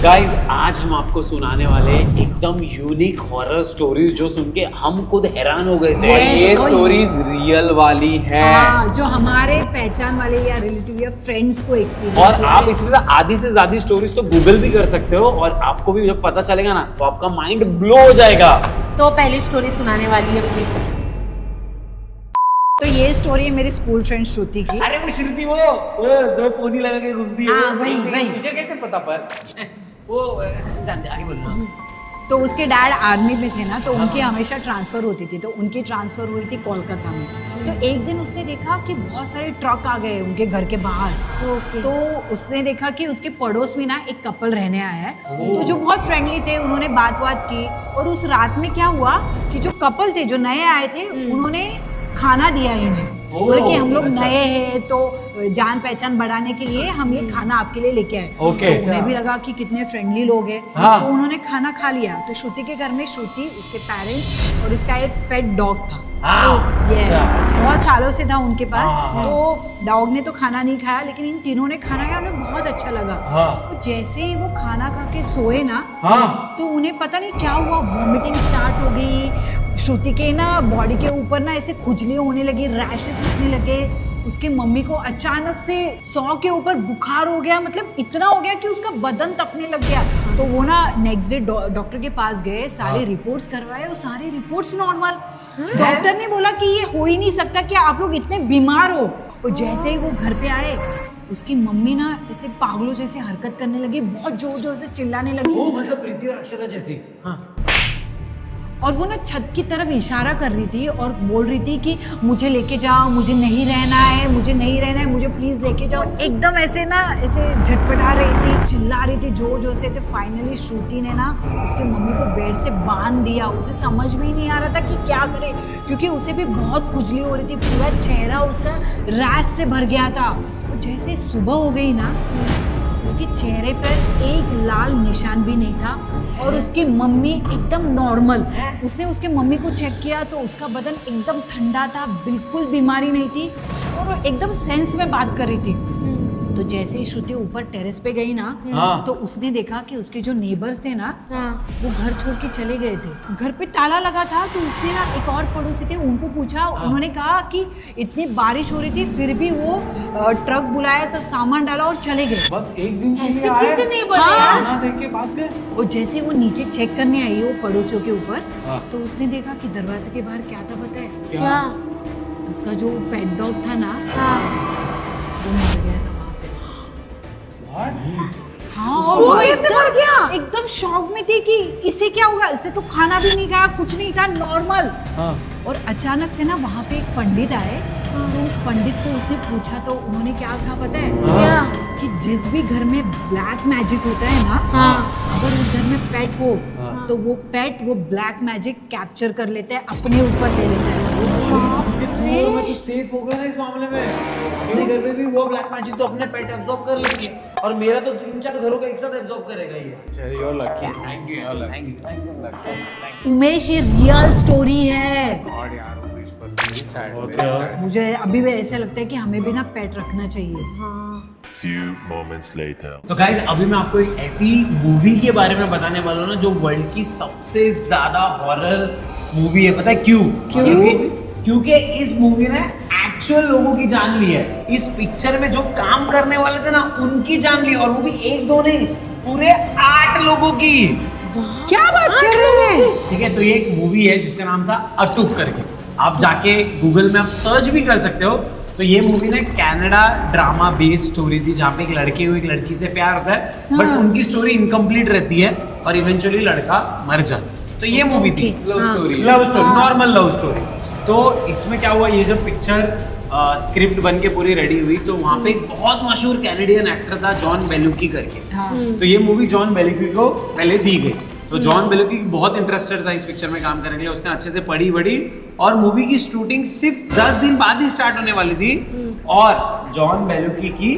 Guys आज हम आपको सुनाने वाले हैं एकदम यूनिक हॉरर स्टोरीज जो सुन के हम खुद हैरान हो गए थे। Yes, ये और स्टोरीज रियल वाली है। हाँ, जो हमारे पहचान वाले या रिलेटिव या फ्रेंड्स को एक्सपीरियंस और आप इसमें से आधी से ज्यादा स्टोरीज तो गूगल भी कर सकते हो और आपको भी जब पता चलेगा ना तो आपका माइंड ब्लो हो जाएगा। तो पहली स्टोरी सुनाने वाली है अपनी। तो ये स्टोरी है मेरी स्कूल फ्रेंड श्रुति की। अरे वो श्रुति वो दो पोनी लगा के घूमती है। हाँ, वही। तुझे कैसे पता पर वो जानते आगे बोलना। तो उसके डैड आर्मी में थे ना, तो उनकी हमेशा ट्रांसफर होती थी। तो उनकी ट्रांसफर हुई थी कोलकाता में। तो एक दिन उसने देखा कि बहुत सारे ट्रक आ गए उनके घर के बाहर। तो उसने देखा कि उसके पड़ोस में ना एक कपल रहने आया है, तो जो बहुत फ्रेंडली थे, उन्होंने बात की। और उस रात में क्या हुआ कि जो कपल थे जो नए आए थे उन्होंने खाना दिया इन्हें, बोले कि हम लोग नए हैं तो जान पहचान बढ़ाने के लिए हम ये खाना आपके लिए लेके आए। ओके। तो उन्हें भी लगा कि कितने फ्रेंडली लोग हैं। हाँ। तो उन्होंने खाना खा लिया। तो श्रुति के घर में श्रुति, उसके पेरेंट्स और इसका एक पेट डॉग था। हाँ, ये अच्छा। बहुत सालों से था उनके पास। हाँ। तो डॉग ने तो खाना नहीं खाया, लेकिन इन तीनों ने खाना खाया, उन्हें बहुत अच्छा लगा। हाँ। तो जैसे ही वो खाना खा के सोए ना, हाँ। तो उन्हें पता नहीं क्या हुआ, वॉमिटिंग स्टार्ट हो गई। श्रुति के ना बॉडी के ऊपर ना ऐसे खुजली होने लगी, रैशेस उठने लगे। उसकी मम्मी को अचानक से 100 के ऊपर बुखार हो गया, मतलब इतना हो गया कि उसका बदन तपने लग गया। तो वो ना नेक्स्ट डे डॉक्टर के पास गए, सारे रिपोर्ट्स करवाए और सारे रिपोर्ट्स नॉर्मल। डॉक्टर ने बोला कि ये हो ही नहीं सकता कि आप लोग इतने बीमार हो। और जैसे ही वो घर पे आए, उसकी मम्मी ना ऐसे पागलों जैसे हरकत करने लगी, बहुत जोर जोर से चिल्लाने लगी। वो मतलब प्रीति और अक्षता जैसी। हाँ। और वो ना छत की तरफ इशारा कर रही थी और बोल रही थी कि मुझे लेके जाओ, मुझे नहीं रहना है, मुझे नहीं रहना है, मुझे प्लीज लेके जाओ। एकदम ऐसे ना ऐसे झटपटा रही थी, चिल्ला रही थी जोर जोर से। तो फाइनली श्रुति ने ना उसके मम्मी को बेड से बांध दिया। उसे समझ में ही नहीं आ रहा था कि क्या करे, क्योंकि उसे भी बहुत खुजली हो रही थी, पूरा चेहरा उसका रैश से भर गया था। तो जैसे सुबह हो गई ना, उसके चेहरे पर एक लाल निशान भी नहीं था और उसकी मम्मी एकदम नॉर्मल। उसने उसके मम्मी को चेक किया तो उसका बदन एकदम ठंडा था, बिल्कुल बीमारी नहीं थी और वो एकदम सेंस में बात कर रही थी। तो जैसे ही श्रुति ऊपर टेरेस पे गई ना, हाँ। तो उसने देखा कि उसके जो नेबर्स थे ना, हाँ। वो घर छोड़ के चले गए थे। घर पे ताला लगा था। तो उसने ना एक और पड़ोसी थे, उनको पूछा। उन्होंने कहा कि इतनी बारिश हो रही थी फिर भी वो ट्रक बुलाया, सब सामान डाला और चले गए। बस एक दिन के ऐसे लिए आए, कैसे नहीं बोले हाँ। यार? खाना देख के भाग गए। और जैसे वो नीचे चेक करने आई वो पड़ोसियों के ऊपर, हाँ। तो उसने देखा कि दरवाजे के बाहर क्या था पता है? क्या? उसका जो पेट डॉग था ना, हाँ। वो मर गया था वहाँ पे। हाँ, और वो वो ऐसे मर गया? एकदम शॉक में थी कि इसे क्या होगा। इसने तो खाना भी नहीं खाया, कुछ नहीं था, नॉर्मल। हाँ। और अचानक से ना वहाँ पे एक पंडित आए। तो उस पंडित को उसने पूछा तो उन्होंने क्या कहा पता है? क्या? कि जिस भी घर में ब्लैक मैजिक होता है ना, हाँ। अगर उस घर में पेट हो, हाँ। तो वो पेट वो ब्लैक मैजिक कैप्चर कर लेता है, अपने ऊपर ले लेता है। थोड़ा मैं तो सेफ हो गया ना इस मामले में। मेरे घर में भी वो ब्लैक मैजिक तो अपने पेट एब्जॉर्ब कर लेती है और मेरा तो 3-4 घरों का एक साथ एब्जॉर्ब करेगा ये। अच्छा, you are lucky. Thank you. Thank you. Umesh, ये रियल स्टोरी है। और यार उमेश पर very sad, very sad. मुझे अभी भी ऐसा लगता है कि हमें भी ना पेट रखना चाहिए। Few moments later. तो गाइज अभी मैं आपको एक ऐसी मूवी के बारे में बताने वाला हूँ ना जो वर्ल्ड की सबसे ज्यादा हॉरर मूवी है। पता है क्यों? क्योंकि इस मूवी ने एक्चुअल लोगों की जान ली है। इस पिक्चर में जो काम करने वाले थे ना उनकी जान ली, और वो भी 1-2 नहीं, पूरे 8 लोगों की। क्या बात कर रहे हैं? ठीक है, तो ये एक मूवी है जिसका नाम था अटूट करके। आप जाके गूगल में आप सर्च भी कर सकते हो। तो ये मूवी ना कनाडा ड्रामा बेस्ड स्टोरी थी जहाँ पे एक लड़के को एक लड़की से प्यार होता है, बट उनकी स्टोरी इनकम्प्लीट रहती है और इवेंचुअली लड़का मर जाता है। तो ये मूवी थी love story, normal love story. तो इसमें क्या हुआ, ये जब पिक्चर स्क्रिप्ट बन के पूरी रेडी हुई तो वहाँ पे एक बहुत मशहूर कैनेडियन एक्टर था जॉन बेलुकी करके। तो ये मूवी जॉन बेलुकी को पहले दी गई। तो जॉन बेलुकी बहुत इंटरेस्टेड था इस पिक्चर में काम करने के लिए। उसने अच्छे से पढ़ी और मूवी की शूटिंग सिर्फ 10 दिन बाद ही स्टार्ट होने वाली थी। और जॉन बेलुकी की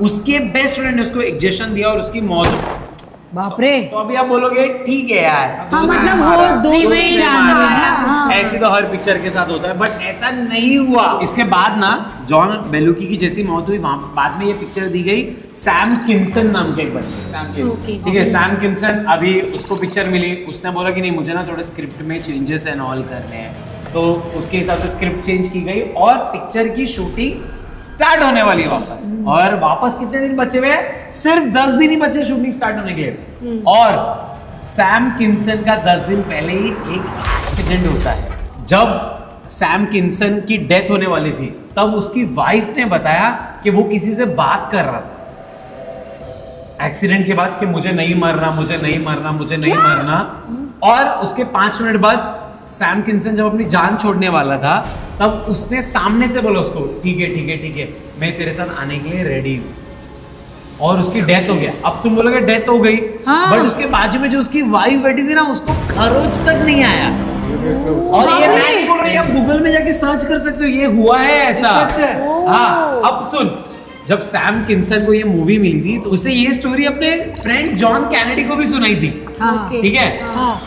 उसके बेस्ट फ्रेंड ने उसको इंजेक्शन दिया और उसकी मौत हो गई। बाप रे। तो अभी आप बोलोगे ठीक है यार, हाँ, मतलब वो दोस्त दोस्त जान मारा। रहा है, हाँ। ऐसी तो हर पिक्चर के साथ होता है, बट ऐसा नहीं हुआ। इसके बाद ना जॉन बेलुकी की जैसी मौत हुई, वहां बाद में ये पिक्चर दी गई सैम किन्सन नाम के एक बंदे, ओके ठीक है। सैम किन्सन, अभी उसको पिक्चर मिली, उसने बोला कि नहीं मुझे ना थोड़े स्क्रिप्ट में चेंजेस एंड ऑल करने हैं, तो उसके हिसाब से स्क्रिप्ट चेंज की गई और पिक्चर की शूटिंग स्टार्ट होने वाली है वापस। और वापस कितने दिन बचे हुए हैं? सिर्फ 10 दिन ही बचे शूटिंग स्टार्ट होने के लिए। और सैम किन्सन का 10 दिन पहले ही एक एक्सीडेंट होता है। जब सैम किन्सन की डेथ होने वाली थी, तब उसकी वाइफ ने बताया कि वो किसी से बात कर रहा था एक्सीडेंट के बाद कि मुझे नहीं मरना, मुझे नहीं मरना, मुझे नहीं मरना। और उसके 5 मिनट बाद सैम किन्सन जब अपनी जान छोड़ने वाला था, तब उसने सामने से बोला उसको, ठीक है ठीक है ठीक है, मैं तेरे साथ आने के लिए रेडी हूँ। और उसकी डेथ हो गया। अब तुम बोलोगे डेथ हो गई, हाँ। बट उसके बाजू में जो उसकी वाइफ बैठी थी ना, उसको खरोच तक नहीं आया। और ये मैं नहीं बोल रही, आप गूगल में जाके सर्च कर सकते हो, ये हुआ है ऐसा। हाँ, अब सुन, जब सैम किन्सन को ये मूवी मिली थी, तो उसने ये स्टोरी अपने फ्रेंड जॉन कैनेडी को भी सुनाई थी, हाँ। ठीक है।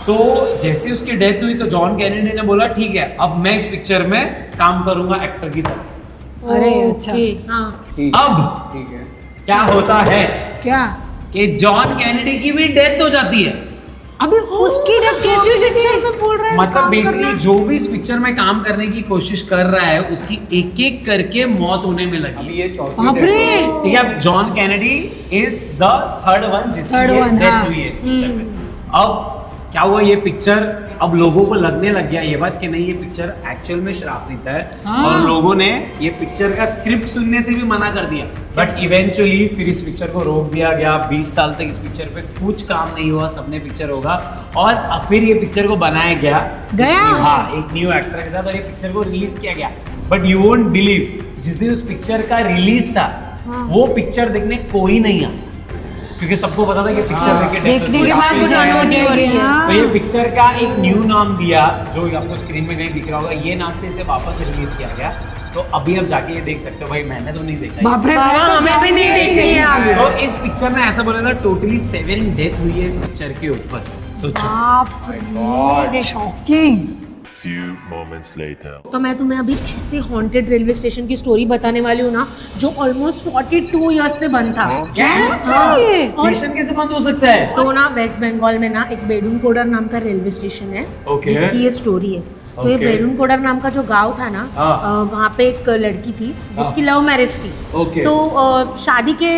तो जैसे उसकी डेथ हुई, तो जॉन कैनेडी ने बोला ठीक है, अब मैं इस पिक्चर में काम करूंगा एक्टर की तरह। अरे अच्छा, हाँ अब ठीक है। क्या होता है क्या कि जॉन कैनेडी की भी डेथ हो जाती है। अभी उसकी डेथ कैसे हो जाती है? में बोल रहे हैं मतलब काम बेसिकली करना। जो भी इस पिक्चर में काम करने की कोशिश कर रहा है, उसकी एक एक करके मौत होने में लगी। अभी ये चौथी बाप रे। ठीक है, अब John Kennedy is the third one जिसकी Third one, डेथ हाँ। हुई है इस पिक्चर में। अब क्या हुआ, ये पिक्चर अब लोगों को लगने लग गया ये बात कि नहीं, ये पिक्चर एक्चुअल में शराबनीत है। हाँ। और लोगों ने ये पिक्चर का स्क्रिप्ट सुनने से भी मना कर दिया। बट इवेंचुअली फिर इस पिक्चर को रोक दिया गया। 20 साल तक इस पिक्चर पे कुछ काम नहीं हुआ, सबने पिक्चर होगा। और फिर ये पिक्चर को बनाया गया हाँ, एक न्यू एक्टर के साथ, और ये पिक्चर को रिलीज किया गया। बट यू वोंट बिलीव, जिस दिन उस पिक्चर का रिलीज था, वो पिक्चर देखने कोई नहीं आया, क्योंकि सबको पता था कि पिक्चर देखने के बाद मुझे हाँ। तो ये पिक्चर का एक न्यू नाम दिया, जो आपको स्क्रीन में कहीं दिख रहा होगा, ये नाम से इसे वापस रिलीज किया गया। तो अभी आप जाके ये देख सकते हो। भाई मैंने तो नहीं देखा बाप रे, हाँ, हमें भी नहीं देखी है आगे। तो इस पिक्चर में ऐसा बोला था टोटली 7 डेथ हुई है इस पिक्चर के ऊपर। सोचो, बाप रे, शॉकिंग। Few moments later. तो मैं तुम्हें अभी ऐसे हॉन्टेड रेलवे स्टेशन की स्टोरी बताने वाली हूँ ना, जो ऑलमोस्ट 42 इयर्स से बंद था। क्या हाँ। स्टेशन कैसे बंद हो सकता है? तो ना वेस्ट बंगाल में ना एक बेडून कोडर नाम का रेलवे स्टेशन है, Okay. जिसकी ये स्टोरी है। तो ये Okay. बेडून कोडर नाम का जो गांव था ना, हाँ। वहाँ पे एक लड़की थी जिसकी लव मैरिज थी। Okay. तो शादी के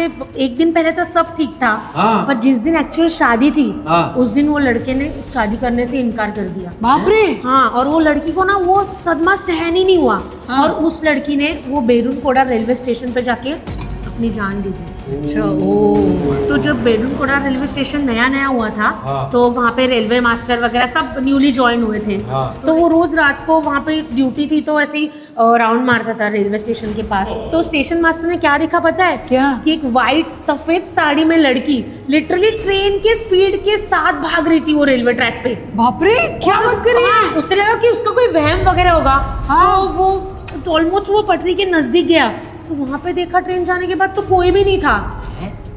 एक दिन पहले तो सब ठीक था, हाँ। पर जिस दिन एक्चुअल शादी थी, हाँ। उस दिन वो लड़के ने शादी करने से इनकार कर दिया। बाप रे। हाँ, और वो लड़की को ना वो सदमा सहन ही नहीं हुआ। हाँ। और उस लड़की ने वो बेडून कोडा रेलवे स्टेशन पे जाके अपनी जान दे दी। अच्छा, ओ। तो जब बेडून कोडा रेलवे स्टेशन नया नया हुआ था, हाँ। तो वहाँ पे रेलवे मास्टर वगैरह सब न्यूली ज्वाइन हुए थे। हाँ। तो वो रोज रात को वहाँ पे ड्यूटी थी, तो ऐसे ही राउंड मारता था रेलवे स्टेशन के पास। तो स्टेशन मास्टर ने क्या देखा पता है? क्या? कि एक वाइट सफेद साड़ी में लड़की लिटरली ट्रेन के स्पीड के साथ भाग रही थी वो रेलवे ट्रैक पे। बाप रे, क्या बात कर रही है? उससे लगा कि उसका कोई वहम वगैरह होगा। हाँ। तो वो ऑलमोस्ट वो पटरी के नजदीक गया, तो वहां पे देखा ट्रेन जाने के बाद तो कोई भी नहीं था।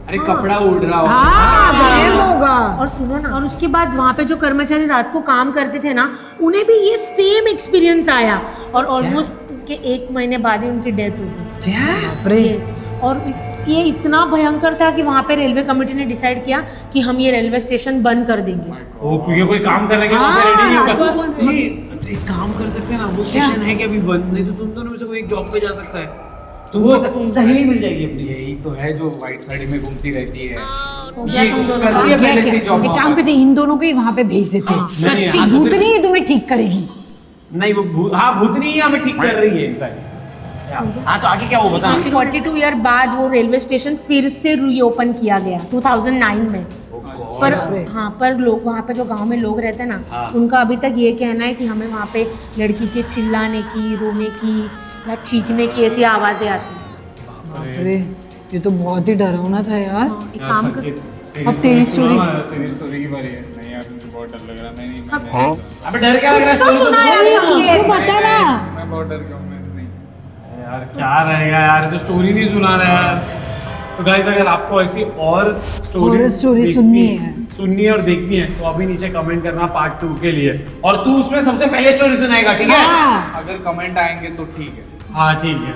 अरे कपड़ा उड़ रहा होगा। हाँ, वहम होगा। और सुनो ना, और उसके बाद वहाँ पे जो कर्मचारी रात को काम करते थे ना, उन्हें भी ये सेम एक्सपीरियंस आया। और ऑलमोस्ट उनके 1 महीने बाद ही उनकी डेथ हो गई। बाप रे। Yes. और ये इतना भयंकर था कि वहाँ पे रेलवे कमेटी ने डिसाइड किया कि हम ये रेलवे स्टेशन बंद कर देंगे। ओ, क्योंकि कोई काम करने के हाँ, वहाँ पे रेडी नहीं रात को होगा। बंद। ये तो एक काम कर सकते हैं ना, वो स्टेशन है कि अभी बंद, नहीं तो तुम दोनों में से कोई एक जॉब पे जा सकता है, तुमको सहेली मिल जाएगी अपनी। यही तो है जो व्हाइट साड़ी में घूमती रहती है। हो गया ये तुम दोनों करती का। है पहले से जॉब। एक काम करते हैं, इन दोनों को ही वहाँ पे भेज देते हैं। नहीं, सच्ची हाँ, तो भूतनी फिर- ही तुम्हें ठीक करेगी। नहीं वो भूतनी ही हमें ठीक कर रही है इनफैक्ट। हाँ, तो आगे क्या वो बता। 42 ईयर बाद वो रेलवे स्टेशन फिर से रीओपन किया गया 2009 में। पर हाँ, पर लोग वहाँ पे जो गांव में लोग रहते हैं ना, हाँ। उनका अभी तक ये कहना है कि हमें वहाँ पे लड़की के चिल्लाने की, रोने की या चीखने की ऐसी आवाजें आती हैं। बाप रे, ये तो बहुत ही डरावना था यार। हाँ, एक काम कर, अब तेरी स्टोरी। तेरी स्टोरी की बारी है। नहीं यार, मुझे बहुत डर लग रहा है। नहीं अबे डर क्या लग रहा है? तो सुना यार संकेत। उसको पता ना। मैं बहुत डर गया हूँ। मैं नहीं। यार क्या रहेगा यार, तो स्टोरी नहीं सुना रहा यार। तो गाइस, अगर आपको ऐसी और हॉरर स्टोरी सुननी है सुननी है और देखनी है तो अभी नीचे कमेंट करना पार्ट 2 के लिए, और तू उसमें सबसे पहले स्टोरी सुनाएगा, ठीक है? हाँ। अगर कमेंट आएंगे तो ठीक है। हाँ ठीक है।